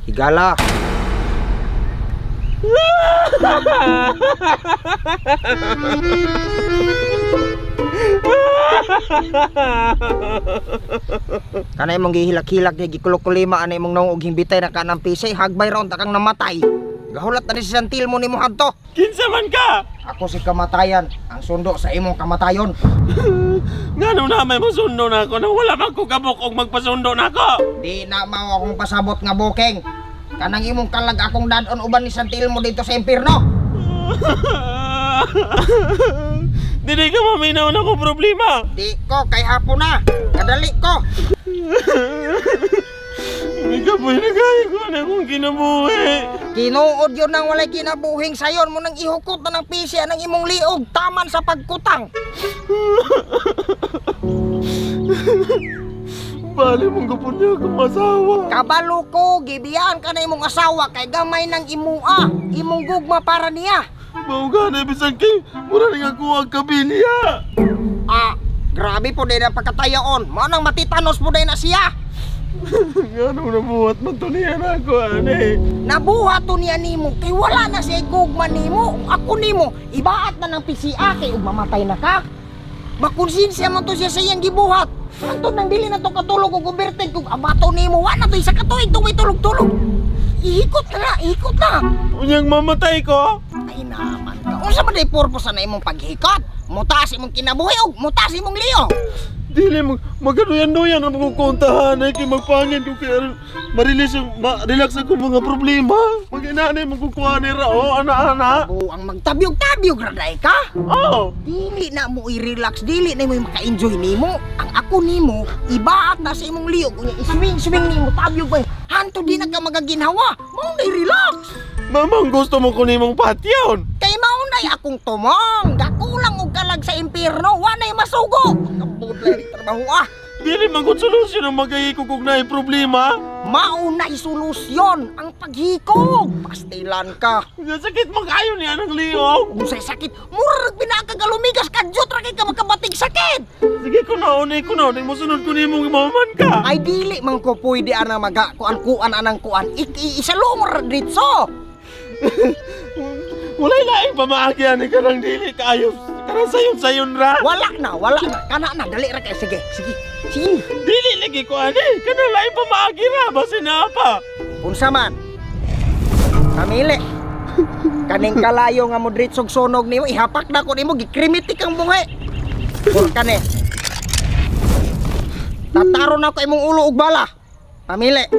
Higala. Kanay mong gihilak-hilak ni gikulok-kulima anay mong nangog himbitay na kanang pisay hagbay raon takang namatay. Gahulat na ni si Santil mo ni mo hadto. Kinsa man ka? Ako si kamatayan, ang sundo sa imong kamatayon. Ngano na may masundo na ako nang wala man ko kabuk og magpasundo na ako. Di na mao akong pasabot nga booking. Kanang imong kalag akong dadon uban ni Santil mo dito sa impierno. Dili ka maminaw na ko problema. Di ko kay hapon na. Kadali ko. Hindi ka pwede nagaya ko na akong kinabuhi. Kinuod yun nang walay kinabuhing sayon mo nang ihukot na ng pisya ng imong liog taman sa pagkutang. Bali mong gupon niya akong asawa. Kabalo ko, gibiyaan ka na imong asawa kay gamay ng imua. Imong gugma para niya. Mauga na bisan kay mura nga ko ang kabilya. Grabe po din ang pagkatayaon. Mo nang matitanos po din na siya. Ngano nabuhat man to niya na ako, ane? Nabuhat to niya nimo, kay wala na siya gugma nimo. Ako nimo, ibaat na ng PCA kay ug mamatay na ka. Makonsinsya man to siya sa iyang gibuhat. Antod nang dili na to katulog ug uberted kung abato nimo, wala to isa katuig tungay tulog-tulog. Ihikot na. Unyang mamatay ko? Ay naman ka. Unsa man day purpose na imong paghikot? Mutas imong kinabuhi ug mutas imong liyo. Dili magaduyan-duyan ang mga kontahan ay kay magpangin ko kaya ma-relax ako mga problema. Mag-inanay magkukuha ni Rao, ana-ana. Ang magtabyog-tabyog raday ka? Oo. Dili na mo i-relax, dili na mo maka-enjoy nimo. Ang ako nimo, ibaat na sa imong liyog. Swing nimo, tabyog ba? Hanto di na ka magaginhawa. Mao na i-relax. Mamang gusto mo ko nimong patyon. Kay mao na akong tumong. Gakulang og kalag sa impierno, wanay masugo. Kabudlay trabaho Dili man gud solusyon ang magahikog og naay problema. Maunay solusyon ang paghikog. Pastilan ka. Sakit man kayo niya ng liog. Kung sa'y sakit, murag pinakagalumigas ka, Diyot, rakay ka magkabating sakit. Sige, kunaunay, masunod ko nimong imaman ka. Ay, dili man ko pwede anang kuan anang kuan. Isalumor dito. Walay laing pamaagyan ni kanang dili kayo. Kanang sayon-sayon ra. Wala na. Kana na, dali ra kay. Sige. Dili lagi ko ani. Kanang laing pamaagi ra basi na pa. Unsa man? Kamili. Kaning kalayo nga mo dritsog sunog nimo, ihapak na ko nimo, gikrimitik ang bunga. Or kani. Tataro na ko imong ulo ug bala. Pamili.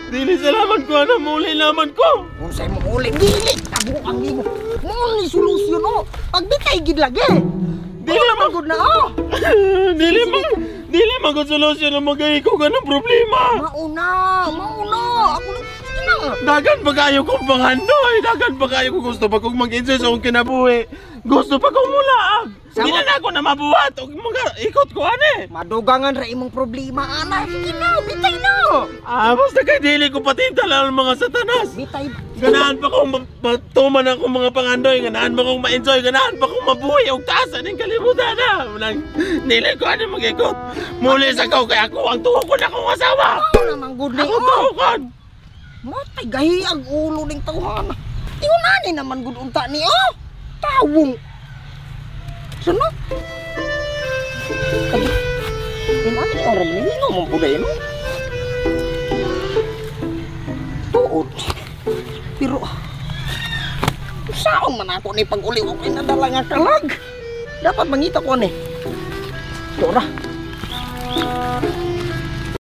Dili salaman ko ana muli naman ko. Unsay mo uli dili tabuang nimo. Mo ni solusyon no. Pag di kay gid lagi. Dili man gud na Dili man gud solusyon ang magahikog anong problema. Mauna. Ako Dagan pa kayo kong panghanoy. Dagan pa kayo kung gusto pa kong mag-enjoy sa akong kinabuhi. Gusto pa kong mulaag. Hindi na ako na mabuhat. O ikot ko ane. Madugangan ra imong problema ana. Sige na, bitay na. Basta kay dili ko patintal ang mga satanas. Bitay. Ganahan pa kong matuman akong mga pangandoy. Ganahan pa kong ma-enjoy. Ganahan pa kong mabuhay. O taasan ng kalimutan na. Dili ko ane mag-ikot. Muli sa ko kaya ako ang tuhokon akong asawa. Ako namang good day. Ako tuhokon. Matay gahi ang ulo ning tawhana. Tingnan naman gud unta ni tawong. Sana? Kadi. Gimana ni orang ini ngomong budaya no? Tuod. Pero saan man ako ni pag-uli ko kay nadala nga kalag. Dapat mangita ko ni. Dora.